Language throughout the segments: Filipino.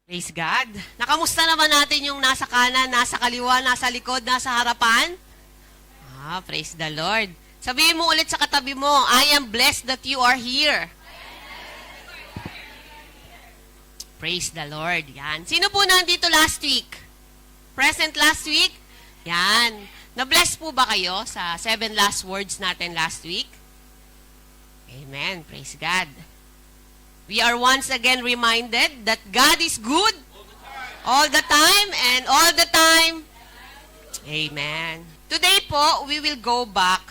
Praise God. Nakamusta naman natin yung nasa kanan, nasa kaliwa, nasa likod, nasa harapan? Praise the Lord. Sabihin mo ulit sa katabi mo, I am blessed that you are here. Praise the Lord. Yan. Sino po nandito last week? Present last week? Yan. Na-bless po ba kayo sa 7 last words natin last week? Amen. Praise God. We are once again reminded that God is good all the time and all the time. Amen. Today po, we will go back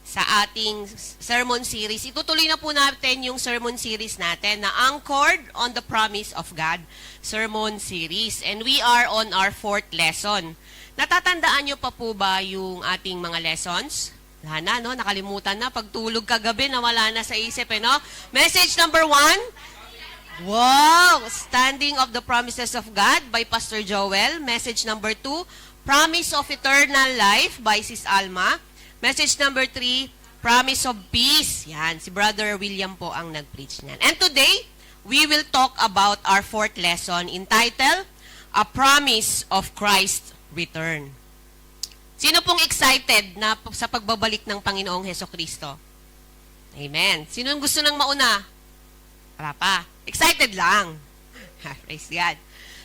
sa ating sermon series. Itutuloy na po natin yung sermon series natin na Anchored on the Promise of God sermon series. And we are on our 4th lesson. Natatandaan nyo pa po ba yung ating mga lessons? Wala na, no? Nakalimutan na. Pagtulog kagabi, nawala na sa isip, no? Message number 1. Wow! Standing of the Promises of God by Pastor Joel. Message number 2. Promise of Eternal Life by Sis Alma. Message number 3. Promise of Peace. Yan, si Brother William po ang nag-preach niyan. And today, we will talk about our 4th lesson entitled, A Promise of Christ's Return. Sino pong excited na sa pagbabalik ng Panginoong Hesukristo? Amen. Sino ang gusto nang mauna? Wala pa. Excited lang. Praise God.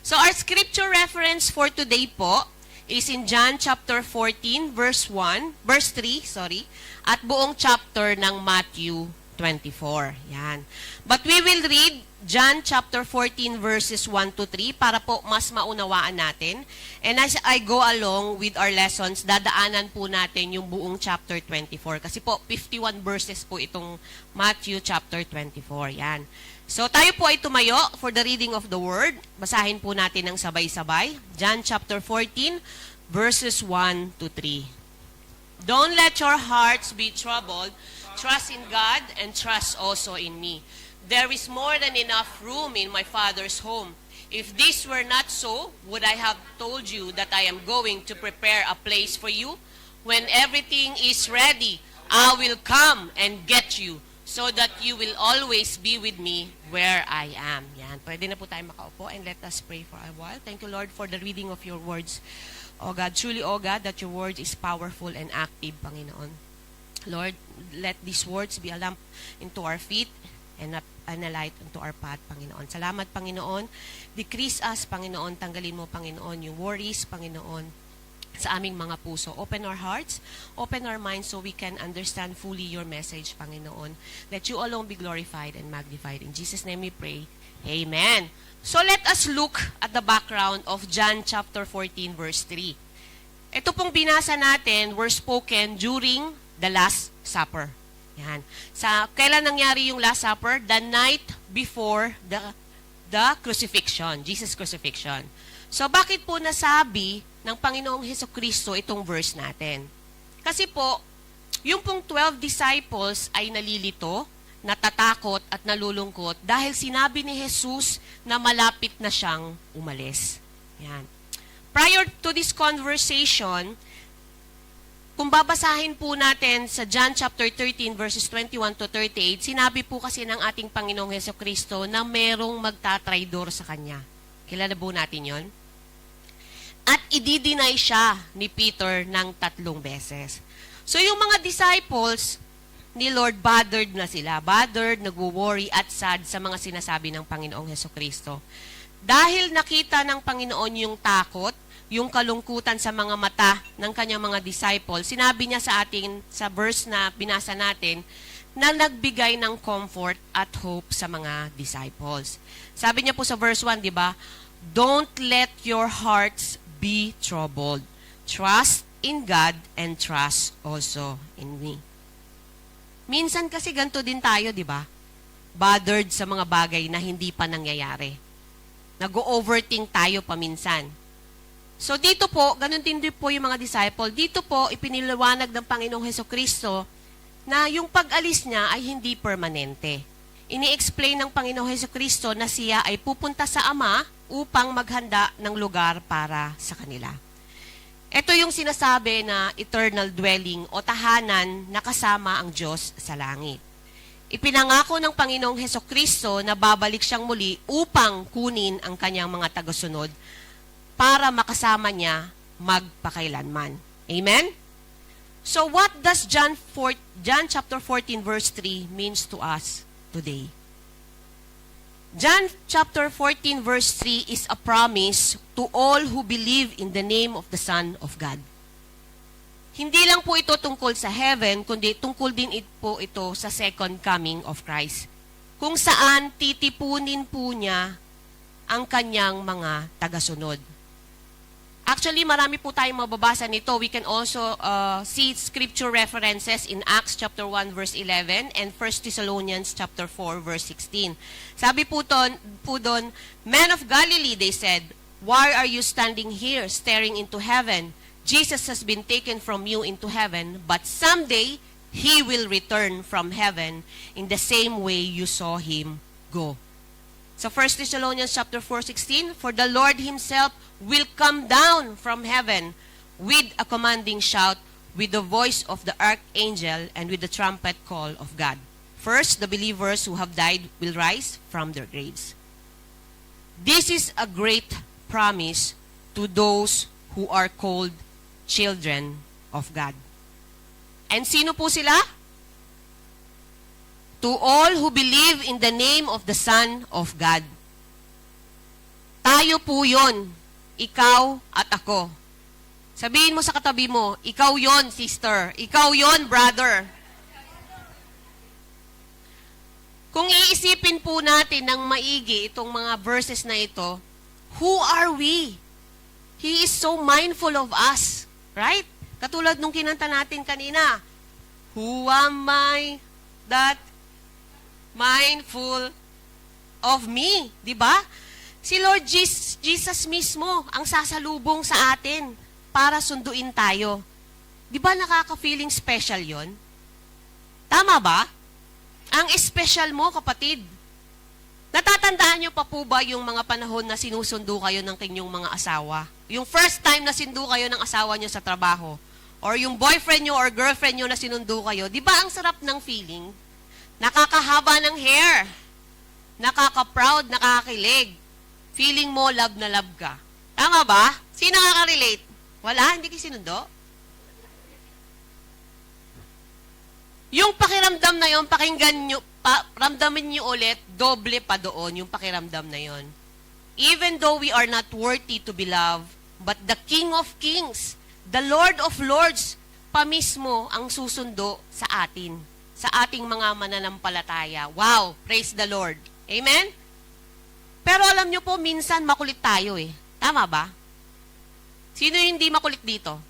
So our scripture reference for today po is in John chapter 14 verse 3, at buong chapter ng Matthew 24. Yan. But we will read John chapter 14 verses 1 to 3 para po mas maunawaan natin. And as I go along with our lessons, dadaanan po natin yung buong chapter 24. Kasi po, 51 verses po itong Matthew chapter 24. Yan. So tayo po ay tumayo for the reading of the word. Basahin po natin ng sabay-sabay. John chapter 14 verses 1 to 3. Don't let your hearts be troubled. Trust in God and trust also in me. There is more than enough room in my Father's home. If this were not so, would I have told you that I am going to prepare a place for you? When everything is ready, I will come and get you, so that you will always be with me where I am. Yan. Pwede na po tayo makaupo and let us pray for a while. Thank you, Lord, for the reading of your words. O God, truly, O God, that your word is powerful and active, Panginoon. Lord, let these words be a lamp into our feet and a light unto our path, Panginoon. Salamat, Panginoon. Decrease us, Panginoon. Tanggalin mo, Panginoon, yung worries, Panginoon, sa aming mga puso. Open our hearts, open our minds so we can understand fully your message, Panginoon. Let you alone be glorified and magnified. In Jesus' name we pray. Amen. So let us look at the background of John chapter 14 verse 3. Ito pong binasa natin were spoken during the Last Supper. Yan. Kailan nangyari yung Last Supper? The night before the crucifixion, Jesus' crucifixion. So bakit po nasabi ng Panginoong Hesukristo itong verse natin? Kasi po, yung pong 12 disciples ay nalilito, natatakot at nalulungkot dahil sinabi ni Jesus na malapit na siyang umalis. Yan. Prior to this conversation, kung babasahin po natin sa John chapter 13 verses 21 to 38, sinabi po kasi ng ating Panginoong Hesukristo na merong magtatraidor sa Kanya. Kilala po natin yon? At ididinay siya ni Peter ng 3 beses. So yung mga disciples ni Lord, bothered na sila. Bothered, nagwo-worry at sad sa mga sinasabi ng Panginoong Hesukristo. Dahil nakita ng Panginoon yung takot, yung kalungkutan sa mga mata ng kanyang mga disciples, sinabi niya sa atin, sa verse na binasa natin, na nagbigay ng comfort at hope sa mga disciples. Sabi niya po sa verse 1, di ba? Don't let your hearts be troubled. Trust in God and trust also in me. Minsan kasi ganito din tayo, di ba? Bothered sa mga bagay na hindi pa nangyayari. Nag-overthink tayo paminsan. So dito po, ganun din po yung mga disciple. Dito po, ipiniliwanag ng Panginoong Hesukristo na yung pag-alis niya ay hindi permanente. Ini-explain ng Panginoong Hesukristo na siya ay pupunta sa Ama upang maghanda ng lugar para sa kanila. Ito yung sinasabi na eternal dwelling o tahanan na kasama ang Diyos sa langit. Ipinangako ng Panginoong Hesukristo na babalik siyang muli upang kunin ang kanyang mga tagasunod para makasama niya magpakailanman. Amen? So what does John chapter 14 verse 3 means to us today? John chapter 14 verse 3 is a promise to all who believe in the name of the Son of God. Hindi lang po ito tungkol sa heaven, kundi tungkol din po ito sa second coming of Christ. Kung saan titipunin po niya ang kanyang mga tagasunod. Actually, marami po tayong mababasa nito. We can also see scripture references in Acts chapter 1 verse 11 and 1 Thessalonians chapter 4 verse 16. Sabi po doon, "Men of Galilee," they said, "why are you standing here staring into heaven? Jesus has been taken from you into heaven, but someday He will return from heaven in the same way you saw Him go." So 1 Thessalonians chapter 4:16, "For the Lord Himself will come down from heaven with a commanding shout, with the voice of the archangel, and with the trumpet call of God. First, the believers who have died will rise from their graves." This is a great promise to those who are called children of God. And sino po sila? To all who believe in the name of the Son of God. Tayo po yon, ikaw at ako. Sabihin mo sa katabi mo, ikaw yon, sister. Ikaw yon, brother. Kung iisipin po natin ng maigi itong mga verses na ito, who are we? He is so mindful of us. Right? Katulad nung kinanta natin kanina. Who am I that mindful of me? Diba? Si Lord Jesus mismo ang sasalubong sa atin para sunduin tayo. Diba nakaka-feeling special yon? Tama ba? Ang special mo, kapatid. Natatandaan niyo pa po ba yung mga panahon na sinusundo kayo ng inyong mga asawa? Yung first time na sinundo kayo ng asawa niyo sa trabaho? Or yung boyfriend niyo or girlfriend niyo na sinundo kayo? Di ba ang sarap ng feeling? Nakakahaba ng hair. Nakaka-proud, nakakakilig. Feeling mo love na love ka. Tama ba? Sino nakaka-relate? Wala? Hindi kayo sinundo? Yung pakiramdam na yun, pakinggan nyo, ramdamin nyo ulit, doble pa doon yung pakiramdam na yun. Even though we are not worthy to be loved, but the King of Kings, the Lord of Lords, pa mismo ang susundo sa atin, sa ating mga mananampalataya. Wow! Praise the Lord. Amen? Pero alam nyo po, minsan makulit tayo eh. Tama ba? Sino yung hindi makulit dito?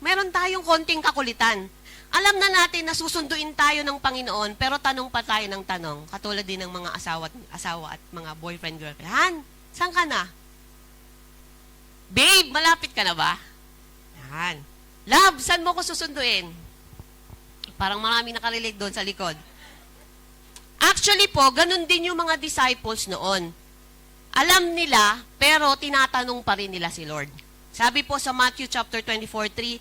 Meron tayong konting kakulitan. Alam na natin na susunduin tayo ng Panginoon, pero tanong pa tayo ng tanong, katulad din ng mga asawa at mga boyfriend, girlfriend. Han, saan ka na? Babe, malapit ka na ba? Yan. Love, saan mo ko susunduin? Parang maraming nakarelate doon sa likod. Actually po, ganun din yung mga disciples noon. Alam nila, pero tinatanong pa rin nila si Lord. Sabi po sa Matthew chapter 24:3,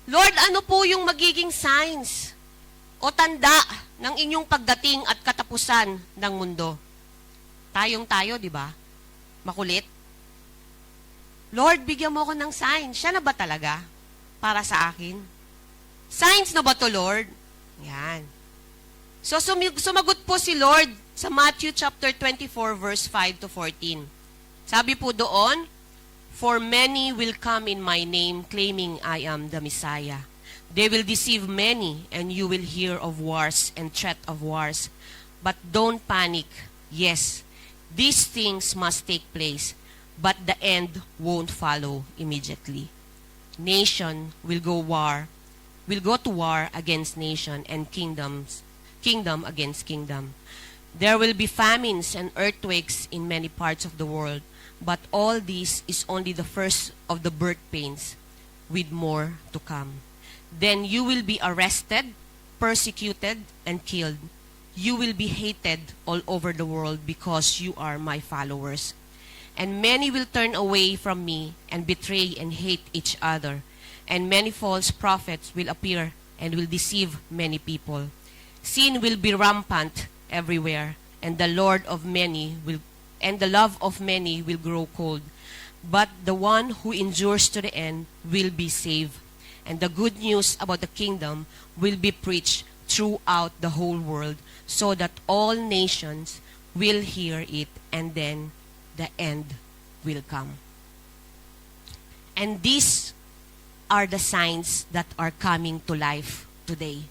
Lord, ano po yung magiging signs o tanda ng inyong pagdating at katapusan ng mundo? Tayo, di ba? Makulit. Lord, bigyan mo ako ng sign. Siya na ba talaga para sa akin? Signs na ba to, Lord? Yan. So, sumagot po si Lord sa Matthew chapter 24, verse 5 to 14. Sabi po doon, "For many will come in my name, claiming I am the Messiah. They will deceive many, and you will hear of wars and threat of wars. But don't panic. Yes, these things must take place, but the end won't follow immediately. Nation will go to war against nation, and kingdom against kingdom. There will be famines and earthquakes in many parts of the world. But all this is only the first of the birth pains, with more to come. Then you will be arrested, persecuted, and killed. You will be hated all over the world because you are my followers. And many will turn away from me and betray and hate each other. And many false prophets will appear and will deceive many people. sin will be rampant everywhere, and the love of many will grow cold. But the one who endures to the end will be saved. And the good news about the kingdom will be preached throughout the whole world, so that all nations will hear it, and then the end will come. And these are the signs that are coming to life today.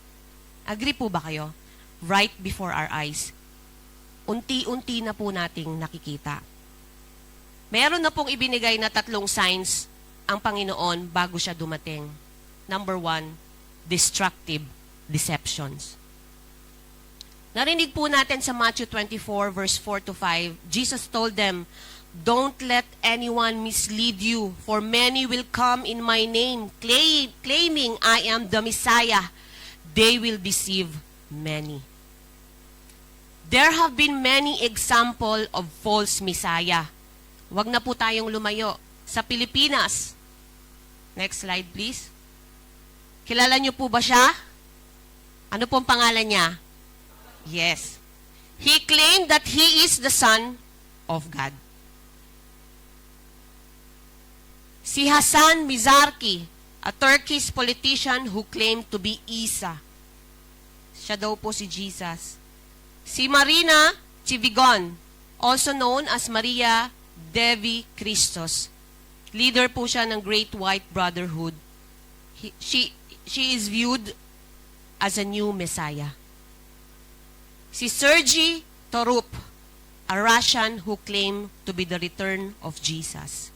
Agree po ba kayo? Right before our eyes. Unti-unti na po nating nakikita. Meron na pong ibinigay na 3 signs ang Panginoon bago siya dumating. Number 1, destructive deceptions. Narinig po natin sa Matthew 24 verse 4 to 5, Jesus told them, "Don't let anyone mislead you, for many will come in my name, claiming I am the Messiah. They will deceive many." There have been many examples of false Messiah. Huwag na po tayong lumayo. Sa Pilipinas, next slide please. Kilala niyo po ba siya? Ano pong pangalan niya? Yes. He claimed that he is the Son of God. Si Hasan Mizarki, a Turkish politician who claimed to be Isa. Siya daw po si Jesus. Si Marina Chivigon, also known as Maria Devi Christos. Leader po siya ng Great White Brotherhood. She is viewed as a new Messiah. Si Sergei Torup, a Russian who claimed to be the return of Jesus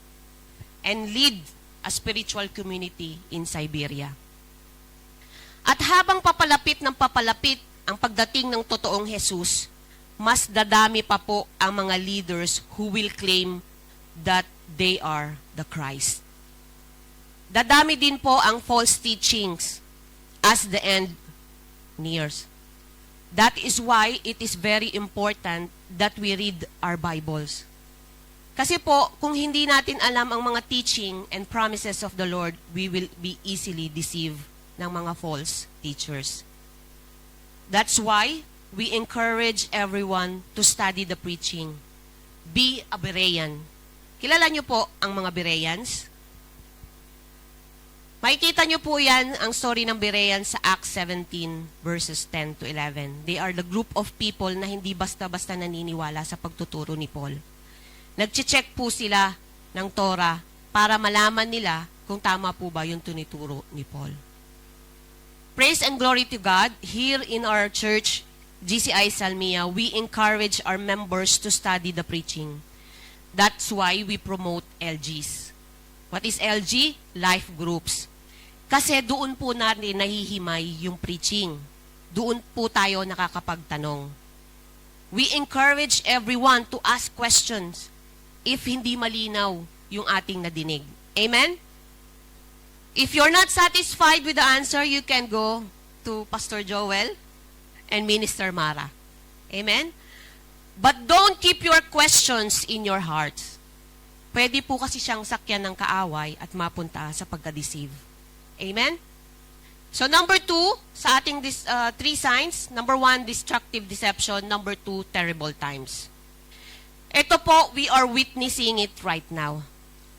and lead a spiritual community in Siberia. At habang papalapit ng papalapit ang pagdating ng totoong Jesus, mas dadami pa po ang mga leaders who will claim that they are the Christ. Dadami din po ang false teachings as the end nears. That is why it is very important that we read our Bibles. Kasi po, kung hindi natin alam ang mga teaching and promises of the Lord, we will be easily deceived ng mga false teachers. That's why we encourage everyone to study the preaching. Be a Berean. Kilala niyo po ang mga Bereans? Makikita niyo po yan, ang story ng Bereans sa Acts 17 verses 10 to 11. They are the group of people na hindi basta-basta naniniwala sa pagtuturo ni Paul. Nag-check po sila ng Torah para malaman nila kung tama po ba yung tinuturo ni Paul. Praise and glory to God. Here in our church, GCI Salmia, we encourage our members to study the preaching. That's why we promote LGs. What is LG? Life groups. Kasi doon po natin nahihimay yung preaching. Doon po tayo nakakapagtanong. We encourage everyone to ask questions if hindi malinaw yung ating nadinig. Amen? If you're not satisfied with the answer, you can go to Pastor Joel and Minister Mara. Amen? But don't keep your questions in your hearts. Pwede po kasi siyang sakyan ng kaaway at mapunta sa pagka-deceive. Amen? So number 2, sa ating 3 signs, number 1, destructive deception. Number 2, terrible times. Ito po, we are witnessing it right now.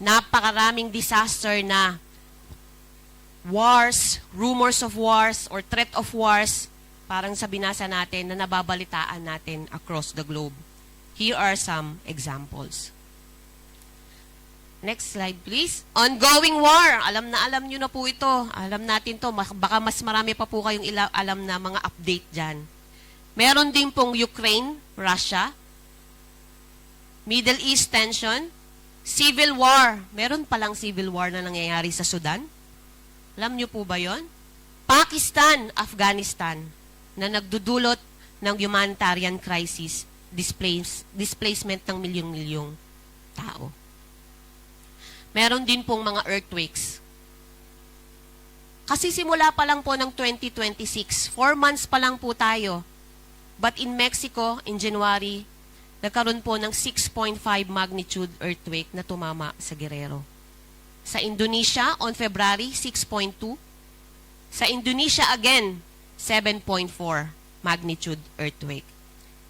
Napakaraming disaster na wars, rumors of wars, or threat of wars, parang sa binasa natin na nababalitaan natin across the globe. Here are some examples. Next slide, please. Ongoing war. Alam nyo na po ito. Alam natin to. Baka mas marami pa po kayong alam na mga update dyan. Meron din pong Ukraine, Russia, Middle East tension, civil war. Meron palang civil war na nangyayari sa Sudan. Alam nyo po ba yon? Pakistan, Afghanistan, na nagdudulot ng humanitarian crisis, displacement ng milyong-milyong tao. Meron din pong mga earthquakes. Kasi simula pa lang po ng 2026, 4 months pa lang po tayo. But in Mexico, in January, nagkaroon po ng 6.5 magnitude earthquake na tumama sa Guerrero. Sa Indonesia, on February, 6.2. Sa Indonesia again, 7.4. magnitude earthquake.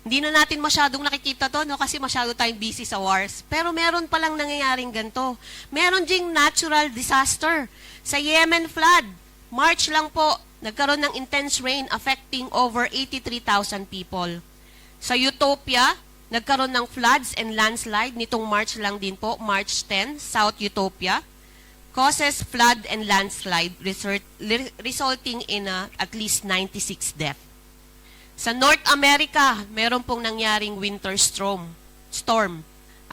Hindi na natin masyadong nakikita to, no? Kasi masyado tayong busy sa wars. Pero meron palang nangyayaring ganito. Meron ding natural disaster. Sa Yemen flood, March lang po, nagkaroon ng intense rain affecting over 83,000 people. Sa Ethiopia, nagkaroon ng floods and landslide nitong March lang din po, March 10, South Ethiopia. Causes flood and landslide resulting in at least 96 deaths. Sa North America, meron pong nangyaring winter storm.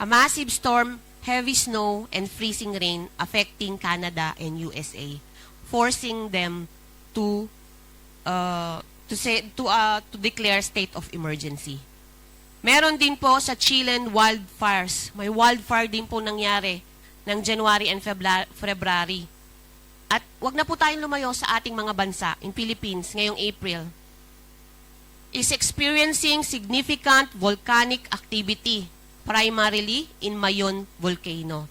A massive storm, heavy snow, and freezing rain affecting Canada and USA, forcing them to declare state of emergency. Meron din po sa Chilean wildfires. May wildfire din po nangyari ng January and February. At wag na po tayong lumayo sa ating mga bansa in Philippines ngayong April. Is experiencing significant volcanic activity, primarily in Mayon Volcano.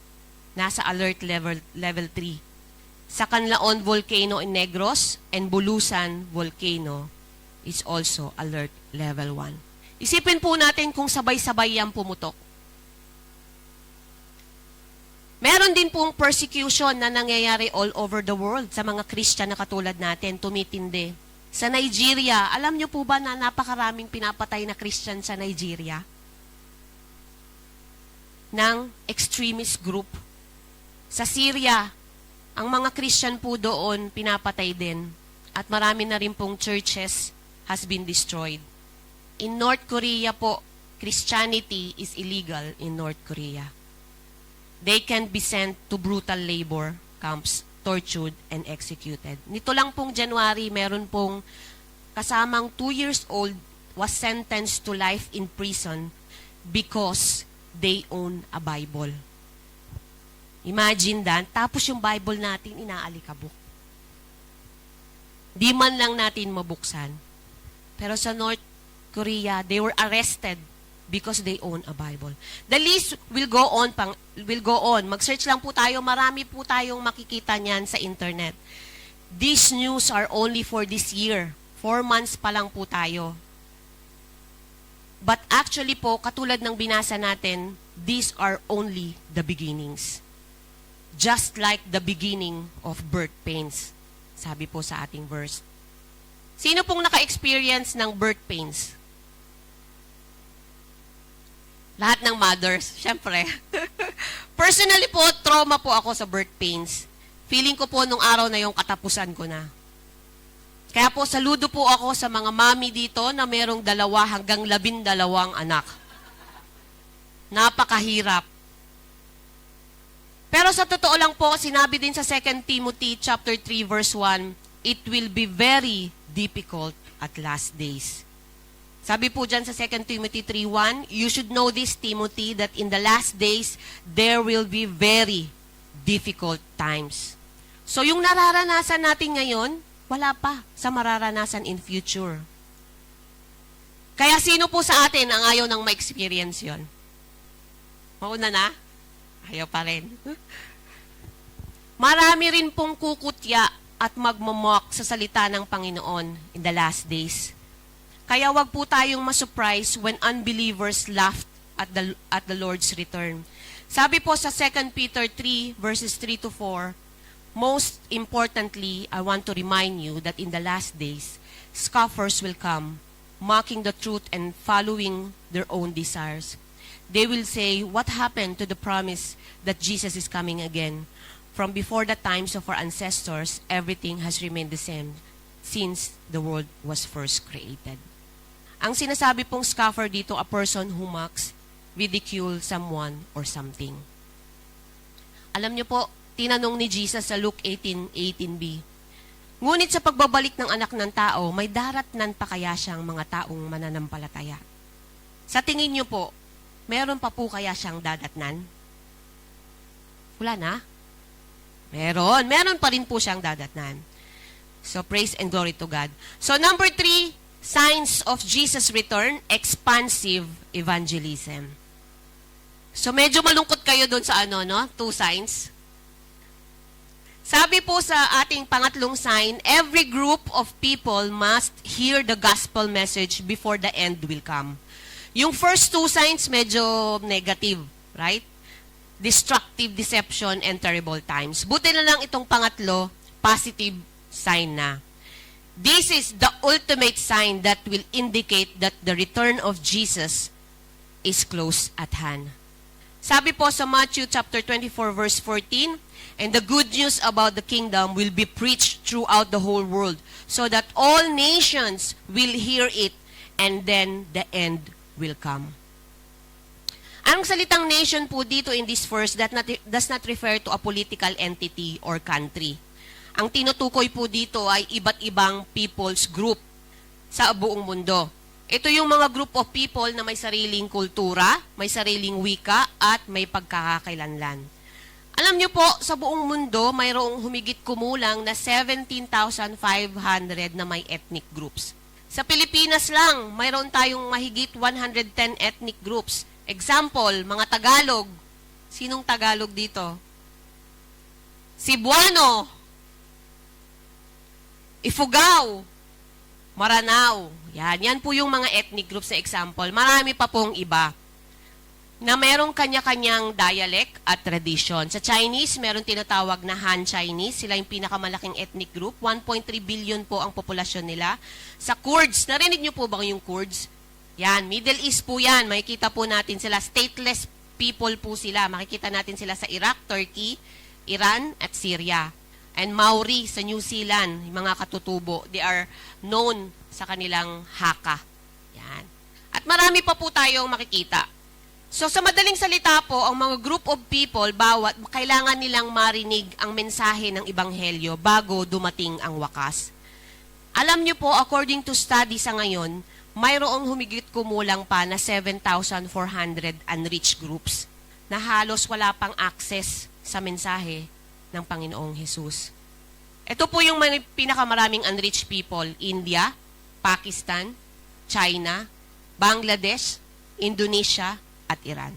Nasa alert level 3. Sa Canlaon Volcano in Negros and Bulusan Volcano is also alert level 1. Isipin po natin kung sabay-sabay yan pumutok. Meron din pong persecution na nangyayari all over the world sa mga Christian na katulad natin, tumitindi. Sa Nigeria, alam niyo po ba na napakaraming pinapatay na Christian sa Nigeria? Ng extremist group. Sa Syria, ang mga Christian po doon pinapatay din. At marami na rin pong churches has been destroyed. In North Korea po, Christianity is illegal in North Korea. They can be sent to brutal labor camps, tortured, and executed. Nito lang pong January, meron pong kasamang 2 years old was sentenced to life in prison because they own a Bible. Imagine that. Tapos yung Bible natin, inaalikabok. Di man lang natin mabuksan. Pero sa North Korea, they were arrested because they own a Bible. The list will go on. Mag-search lang po tayo. Marami po tayong makikita niyan sa internet. These news are only for this year. 4 months pa lang po tayo. But actually po, katulad ng binasa natin, these are only the beginnings. Just like the beginning of birth pains. Sabi po sa ating verse. Sino pong naka-experience ng birth pains? Lahat ng mothers, syempre. Personally po, trauma po ako sa birth pains. Feeling ko po nung araw na yung katapusan ko na. Kaya po, saludo po ako sa mga mami dito na merong 2 hanggang 12 anak. Napakahirap. Pero sa totoo lang po, sinabi din sa 2 Timothy chapter 3 verse 1, it will be very difficult at last days. Sabi po dyan sa 2 Timothy 3:1, you should know this, Timothy, that in the last days, there will be very difficult times. So yung nararanasan natin ngayon, wala pa sa mararanasan in future. Kaya sino po sa atin ang ayaw nang ma-experience yon? Mauna na? Ayaw pa rin. Marami rin pong kukutya at magmamok sa salita ng Panginoon in the last days. Kaya wag po tayong ma-surprise when unbelievers laughed at the Lord's return. Sabi po sa 2 Peter 3 verses 3 to 4, most importantly, I want to remind you that in the last days, scoffers will come, mocking the truth and following their own desires. They will say, what happened to the promise that Jesus is coming again? From before the times of our ancestors, everything has remained the same since the world was first created. Ang sinasabi pong scoffer dito, a person who mocks, ridicule someone or something. Alam niyo po, tinanong ni Jesus sa Luke 18:18b, ngunit sa pagbabalik ng anak ng tao, may daratnan pa kaya siyang mga taong mananampalataya? Sa tingin niyo po, meron pa po kaya siyang dadatnan? Wala na? Meron pa rin po siyang dadatnan. So praise and glory to God. So number 3, signs of Jesus' return, expansive evangelism. So medyo malungkot kayo doon sa 2 signs. Sabi po sa ating pangatlong sign, every group of people must hear the gospel message before the end will come. Yung first two signs medyo negative, right? Destructive, deception, and terrible times. Buti na lang itong pangatlo, positive sign na. This is the ultimate sign that will indicate that the return of Jesus is close at hand. Sabi po sa Matthew chapter 24 verse 14, and the good news about the kingdom will be preached throughout the whole world so that all nations will hear it and then the end will come. Ang salitang nation po dito in this verse does not refer to a political entity or country. Ang tinutukoy po dito ay iba't ibang people's group sa buong mundo. Ito yung mga group of people na may sariling kultura, may sariling wika, at may pagkakakilanlan. Alam niyo po, sa buong mundo, mayroong humigit kumulang na 17,500 na may ethnic groups. Sa Pilipinas lang, mayroon tayong mahigit 110 ethnic groups. Example, mga Tagalog. Sinong Tagalog dito? Cebuano, Ifugao, Maranao. Yan po yung mga ethnic groups na example. Marami pa pong iba na merong kanya-kanyang dialect at tradition. Sa Chinese, meron tinatawag na Han Chinese. Sila yung pinakamalaking ethnic group. 1.3 billion po ang populasyon nila. Sa Kurds, narinig niyo po ba yung Kurds? Yan, Middle East po yan. Makikita po natin sila. Stateless people po sila. Makikita natin sila sa Iraq, Turkey, Iran, at Syria. And Maori sa New Zealand, yung mga katutubo. They are known sa kanilang Hakka. Yan. At marami pa po tayong makikita. So sa madaling salita po, ang mga group of people, kailangan nilang marinig ang mensahe ng Ebanghelyo bago dumating ang wakas. Alam niyo po, according to study sa ngayon, mayroong humigit kumulang pa na 7,400 unreached groups na halos wala pang access sa mensahe ng Panginoong Jesus. Ito po yung mga pinakamaraming unreached people: India, Pakistan, China, Bangladesh, Indonesia, at Iran.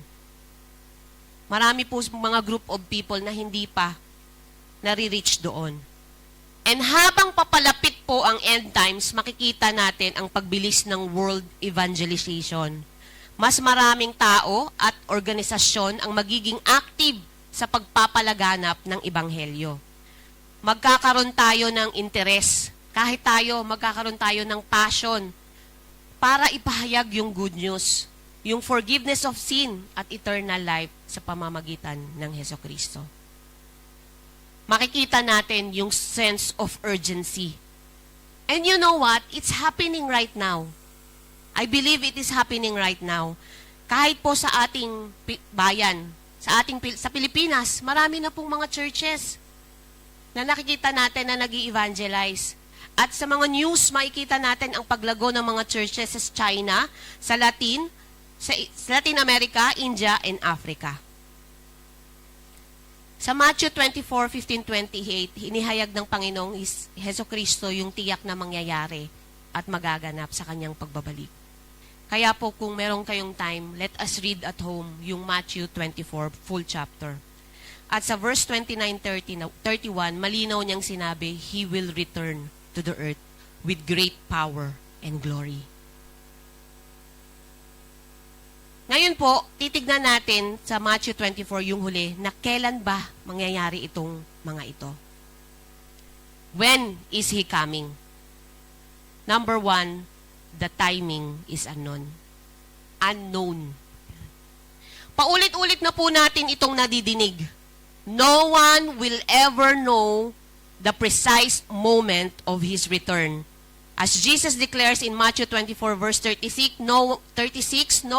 Marami po mga group of people na hindi pa nare-reach doon. And habang papalapit po ang end times, makikita natin ang pagbilis ng world evangelization. Mas maraming tao at organisasyon ang magiging active sa pagpapalaganap ng Ebanghelyo. Magkakaroon tayo ng interes. Kahit tayo, magkakaroon tayo ng passion para ipahayag yung good news, yung forgiveness of sin at eternal life sa pamamagitan ng Hesukristo. Makikita natin yung sense of urgency. And you know what? It's happening right now. I believe it is happening right now. Kahit po sa ating bayan, sa Pilipinas, marami na pong mga churches na nakikita natin na nag-i-evangelize. At sa mga news, makikita natin ang paglago ng mga churches sa China, sa Latin America, India, and Africa. Sa Matthew 24:15-28, hinihayag ng Panginoong Hesukristo yung tiyak na mangyayari at magaganap sa kanyang pagbabalik. Kaya po kung meron kayong time, let us read at home yung Matthew 24 full chapter. At sa verse 29-31, malinaw niyang sinabi, He will return to the earth with great power and glory. Ngayon po, titignan natin sa Matthew 24 yung huli na kailan ba mangyayari itong mga ito. When is He coming? Number 1, the timing is unknown. Unknown. Paulit-ulit na po natin itong nadidinig. No one will ever know the precise moment of His return. As Jesus declares in Matthew 24 verse 36, no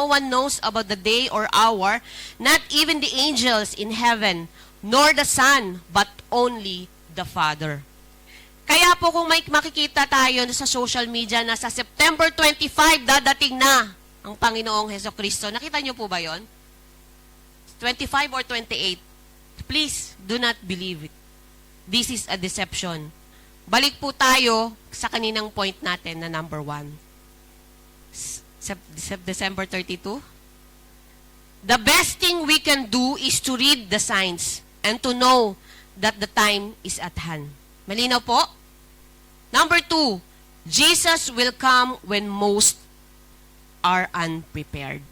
one knows about the day or hour, not even the angels in heaven, nor the Son, but only the Father. Kaya po kung may makikita tayo sa social media na sa September 25 dadating na ang Panginoong Hesukristo. Nakita niyo po ba yon? 25 or 28? Please, do not believe it. This is a deception. Balik po tayo sa kaninang point natin na number 1. December 32. The best thing we can do is to read the signs and to know that the time is at hand. Malinaw po? Number 2, Jesus will come when most are unprepared.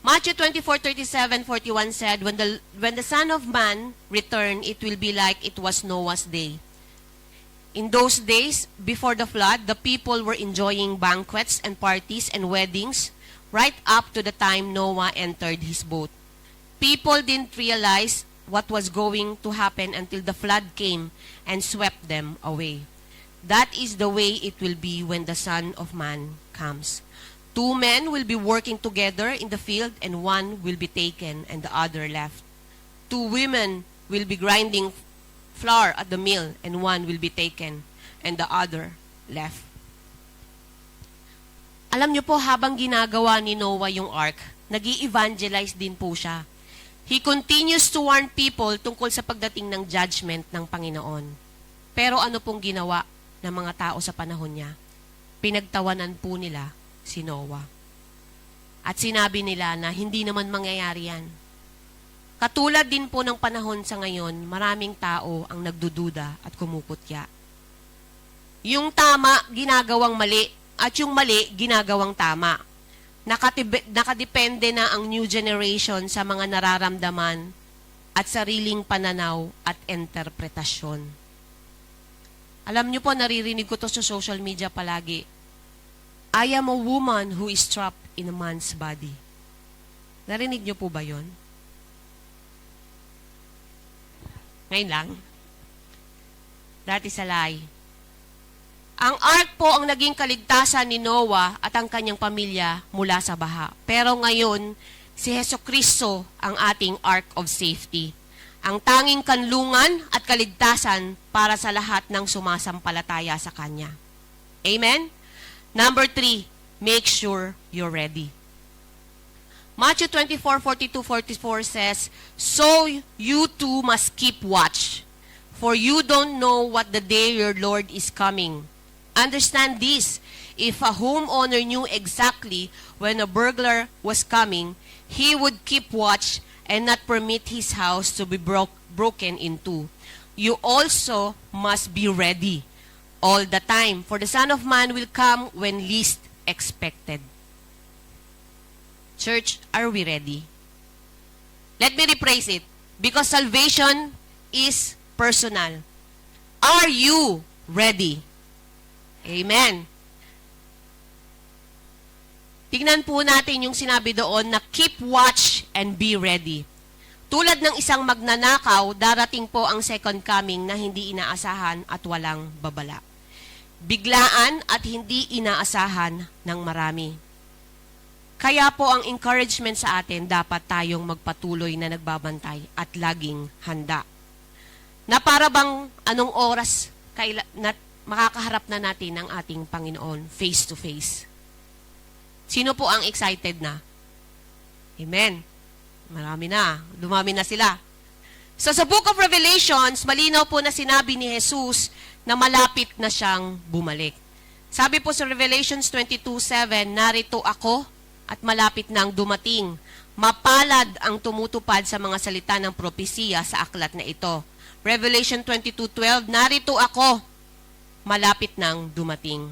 Matthew 24:37-41 said, when the Son of Man return, it will be like it was Noah's day. In those days, before the flood, the people were enjoying banquets and parties and weddings right up to the time Noah entered his boat. People didn't realize what was going to happen until the flood came and swept them away. That is the way it will be when the Son of Man comes. 2 men will be working together in the field, and one will be taken and the other left. 2 women will be grinding flour at the mill, and one will be taken and the other left. Alam niyo po, habang ginagawa ni Noah yung ark, nag-i-evangelize din po siya. He continues to warn people tungkol sa pagdating ng judgment ng Panginoon. Pero ano pong ginawa ng mga tao sa panahon niya? Pinagtawanan po nila si Noah. At sinabi nila na hindi naman mangyayari yan. Katulad din po ng panahon sa ngayon, maraming tao ang nagdududa at kumukutya. Yung tama, ginagawang mali, at yung mali, ginagawang tama. Nakadepende na ang new generation sa mga nararamdaman at sariling pananaw at interpretasyon. Alam niyo po, naririnig ko to sa social media palagi. I am a woman who is trapped in a man's body. Narinig niyo po ba yon? Ngayon lang. That is a lie. Ang ark po ang naging kaligtasan ni Noah at ang kanyang pamilya mula sa baha. Pero ngayon, si Hesukristo ang ating ark of safety. Ang tanging kanlungan at kaligtasan para sa lahat ng sumasampalataya sa Kanya. Amen? Number 3, make sure you're ready. Matthew 24:42-44 says, so you too must keep watch, for you don't know what the day your Lord is coming. Understand this, if a homeowner knew exactly when a burglar was coming, he would keep watch and not permit his house to be broken into. You also must be ready all the time, for the Son of Man will come when least expected. Church, are we ready? Let me rephrase it. Because salvation is personal. Are you ready? Amen. Tingnan po natin yung sinabi doon na keep watch and be ready. Tulad ng isang magnanakaw, darating po ang second coming na hindi inaasahan at walang babala. Biglaan at hindi inaasahan ng marami. Kaya po ang encouragement sa atin, dapat tayong magpatuloy na nagbabantay at laging handa. Na para bang anong oras makakaharap na natin ang ating Panginoon face to face. Sino po ang excited na? Amen. Marami na. Dumami na sila. So sa Book of Revelations, malinaw po na sinabi ni Jesus na malapit na siyang bumalik. Sabi po sa Revelations 22:7, narito ako at malapit nang dumating. Mapalad ang tumutupad sa mga salita ng propesiya sa aklat na ito. Revelation 22:12, narito ako, malapit nang dumating.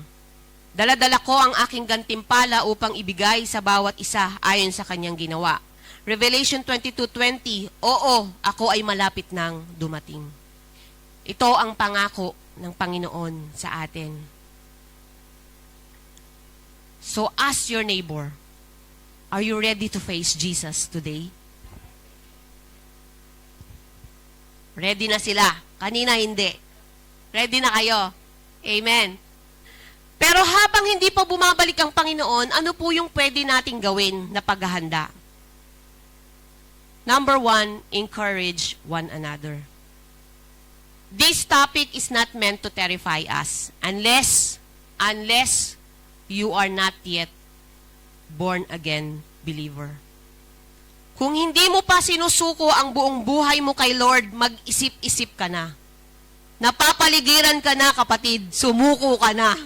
Dala-dala ko ang aking gantimpala upang ibigay sa bawat isa ayon sa kanyang ginawa. Revelation 22:20, oo, ako ay malapit nang dumating. Ito ang pangako ng Panginoon sa atin. So ask your neighbor, are you ready to face Jesus today? Ready na sila. Kanina hindi. Ready na kayo. Amen. Pero habang hindi pa bumabalik ang Panginoon, ano po yung pwede nating gawin na paghahanda? Number 1, encourage one another. This topic is not meant to terrify us unless you are not yet born-again believer. Kung hindi mo pa sinusuko ang buong buhay mo kay Lord, mag-isip-isip ka na. Napapaligiran ka na, kapatid, sumuko ka na.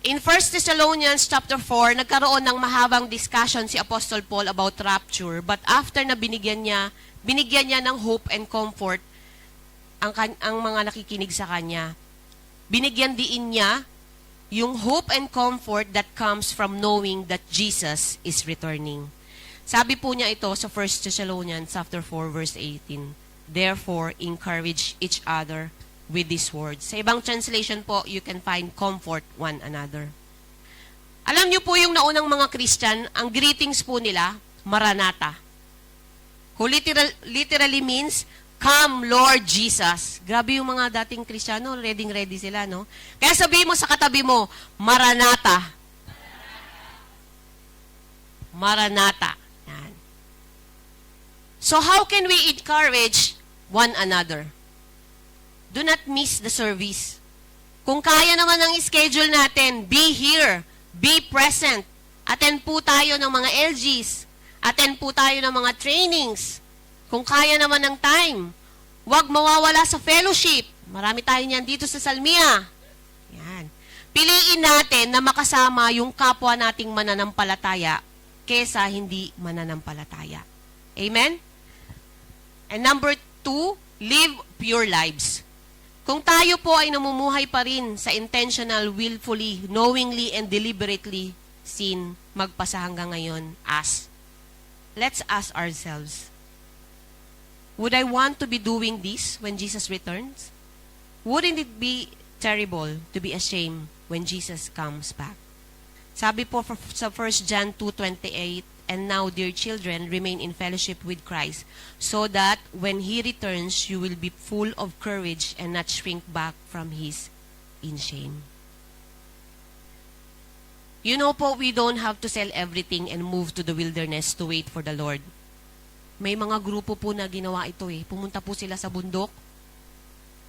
In 1 Thessalonians chapter 4, nagkaroon ng mahabang discussion si Apostle Paul about rapture. But after na binigyan niya ng hope and comfort ang mga nakikinig sa kanya. Binigyan din niya yung hope and comfort that comes from knowing that Jesus is returning. Sabi po niya ito sa 1 Thessalonians chapter 4 verse 18. Therefore, encourage each other with these words. Sa ibang translation po, you can find comfort one another. Alam niyo po yung naunang mga Christian, ang greetings po nila, Maranatha. Who literally means, Come, Lord Jesus. Grabe yung mga dating Kristiyano, ready sila, no? Kaya sabihin mo sa katabi mo, Maranatha. Maranatha. Yan. So how can we encourage one another? Do not miss the service. Kung kaya naman ang schedule natin, be here, be present. Attend po tayo ng mga LGs. Attend po tayo ng mga trainings. Kung kaya naman ng time, huwag mawawala sa fellowship. Marami tayo niyan dito sa Salmia. Yan. Piliin natin na makasama yung kapwa nating mananampalataya kesa hindi mananampalataya. Amen? And number 2, live pure lives. Kung tayo po ay namumuhay pa rin sa intentional, willfully, knowingly, and deliberately sin, magpasa hanggang ngayon, let's ask ourselves, would I want to be doing this when Jesus returns? Wouldn't it be terrible to be ashamed when Jesus comes back? Sabi po sa 1 John 2:28, and now, dear children, remain in fellowship with Christ, so that when He returns, you will be full of courage and not shrink back from His in shame. You know po, we don't have to sell everything and move to the wilderness to wait for the Lord. May mga grupo po na ginawa ito eh. Pumunta po sila sa bundok.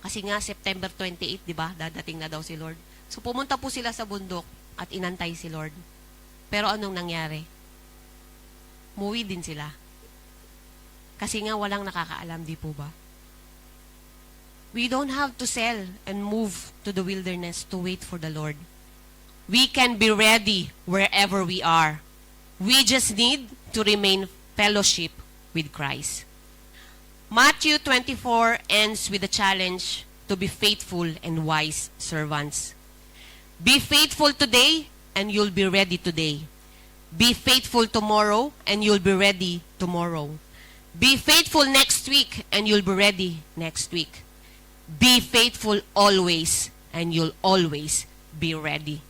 Kasi nga, September 28, di ba? Dadating na daw si Lord. So, pumunta po sila sa bundok at inantay si Lord. Pero anong nangyari? Muwi din sila. Kasi nga, walang nakakaalam, di po ba? We don't have to sell and move to the wilderness to wait for the Lord. We can be ready wherever we are. We just need to remain fellowship with Christ. Matthew 24 ends with a challenge to be faithful and wise servants. Be faithful today and you'll be ready today. Be faithful tomorrow and you'll be ready tomorrow. Be faithful next week and you'll be ready next week. Be faithful always and you'll always be ready.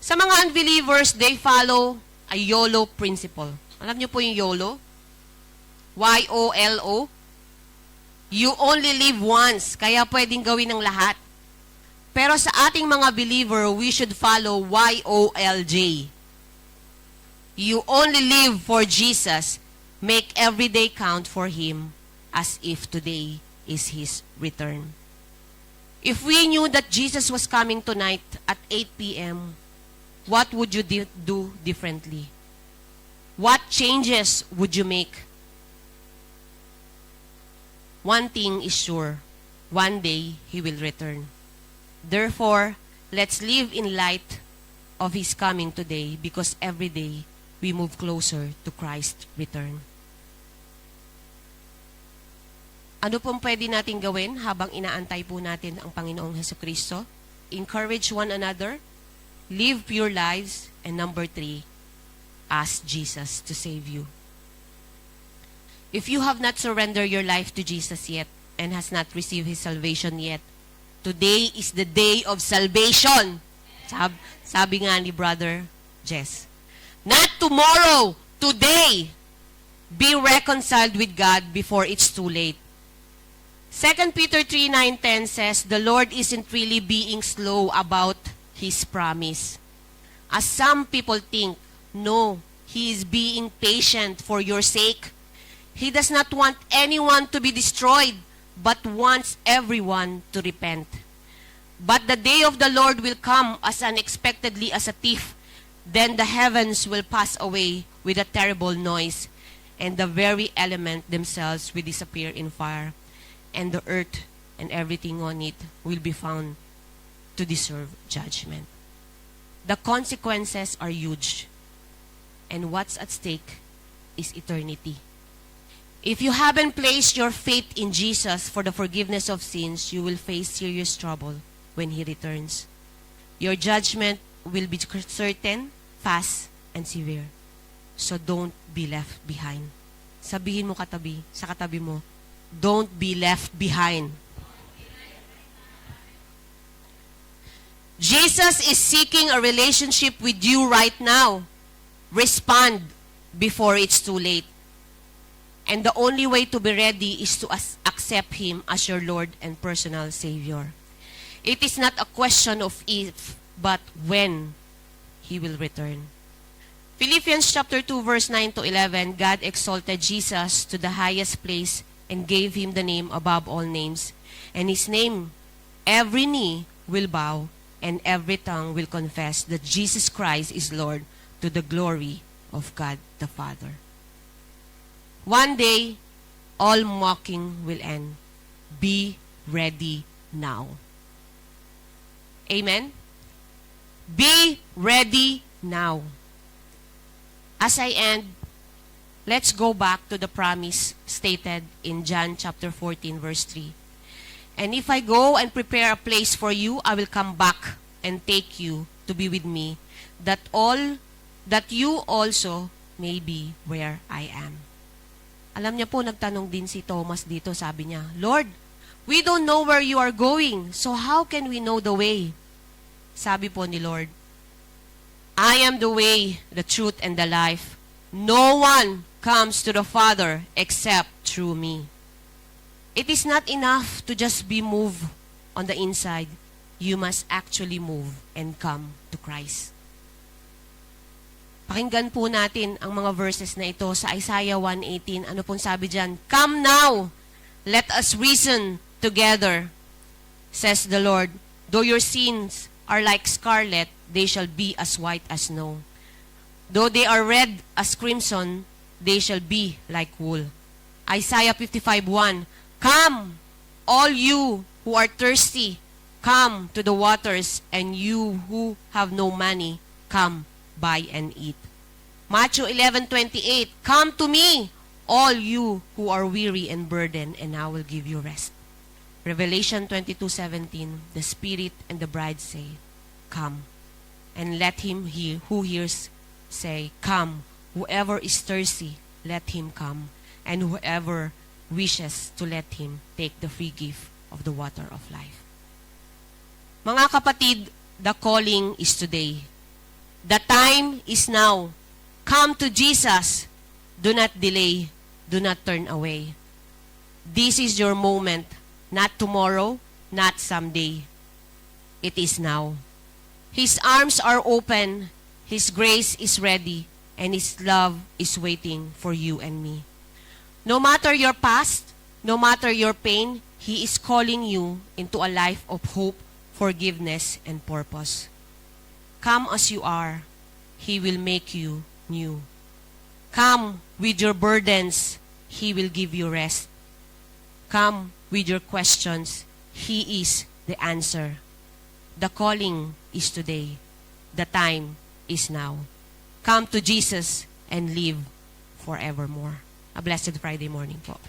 Sa mga unbelievers, they follow a YOLO principle. Alam niyo po yung YOLO? Y-O-L-O. You only live once, kaya pwedeng gawin ng lahat. Pero sa ating mga believer, we should follow Y-O-L-J. You only live for Jesus. Make every day count for Him as if today is His return. If we knew that Jesus was coming tonight at 8 p.m., what would you do differently? What changes would you make? One thing is sure, one day He will return. Therefore, let's live in light of His coming today, because every day we move closer to Christ's return. Ano pong pwede natin gawin habang inaantay po natin ang Panginoong Hesukristo? Encourage one another, live pure lives, and number 3, ask Jesus to save you. If you have not surrendered your life to Jesus yet and has not received His salvation yet, today is the day of salvation. Sabi nga ni Brother Jess. Not tomorrow, today. Be reconciled with God before it's too late. 2 Peter 3:9-10 says, the Lord isn't really being slow about His promise. As some people think, no, He is being patient for your sake. He does not want anyone to be destroyed, but wants everyone to repent. But the day of the Lord will come as unexpectedly as a thief. Then the heavens will pass away with a terrible noise, and the very element themselves will disappear in fire, and the earth and everything on it will be found to deserve judgment. The consequences are huge. And what's at stake is eternity. If you haven't placed your faith in Jesus for the forgiveness of sins, you will face serious trouble when He returns. Your judgment will be certain, fast, and severe. So don't be left behind. Sabihin mo sa katabi mo, don't be left behind. Jesus is seeking a relationship with you right now. Respond before it's too late. And the only way to be ready is to accept Him as your Lord and personal Savior. It is not a question of if, but when He will return. Philippians chapter 2 verse 9 to 11, God exalted Jesus to the highest place and gave Him the name above all names. And His name, every knee will bow and every tongue will confess that Jesus Christ is Lord, to the glory of God the Father. One day, all mocking will end. Be ready now. Amen? Be ready now. As I end, let's go back to the promise stated in John chapter 14, verse 3. And if I go and prepare a place for you, I will come back and take you to be with me, that you also may be where I am. Alam niya po, nagtanong din si Thomas dito, sabi niya, Lord, we don't know where you are going, so how can we know the way? Sabi po ni Lord, I am the way, the truth, and the life. No one comes to the Father except through me. It is not enough to just be moved on the inside. You must actually move and come to Christ. Pakinggan po natin ang mga verses na ito sa Isaiah 1:18. Ano pong sabi dyan? Come now, let us reason together, says the Lord. Though your sins are like scarlet, they shall be as white as snow. Though they are red as crimson, they shall be like wool. Isaiah 55:1. Come, all you who are thirsty, come to the waters, and you who have no money, come, buy and eat. Matthew 11:28. Come to me, all you who are weary and burdened, and I will give you rest. Revelation 22:17. The Spirit and the bride say, Come. And let him who hears say, Come. Whoever is thirsty, let him come. And whoever wishes to, let him take the free gift of the water of life. Mga kapatid, the calling is today. The time is now. Come to Jesus. Do not delay. Do not turn away. This is your moment. Not tomorrow, not someday. It is now. His arms are open. His grace is ready. And His love is waiting for you and me. No matter your past, no matter your pain, He is calling you into a life of hope, forgiveness, and purpose. Come as you are. He will make you new. Come with your burdens. He will give you rest. Come with your questions. He is the answer. The calling is today. The time is now. Come to Jesus and live forevermore. A blessed Friday morning po.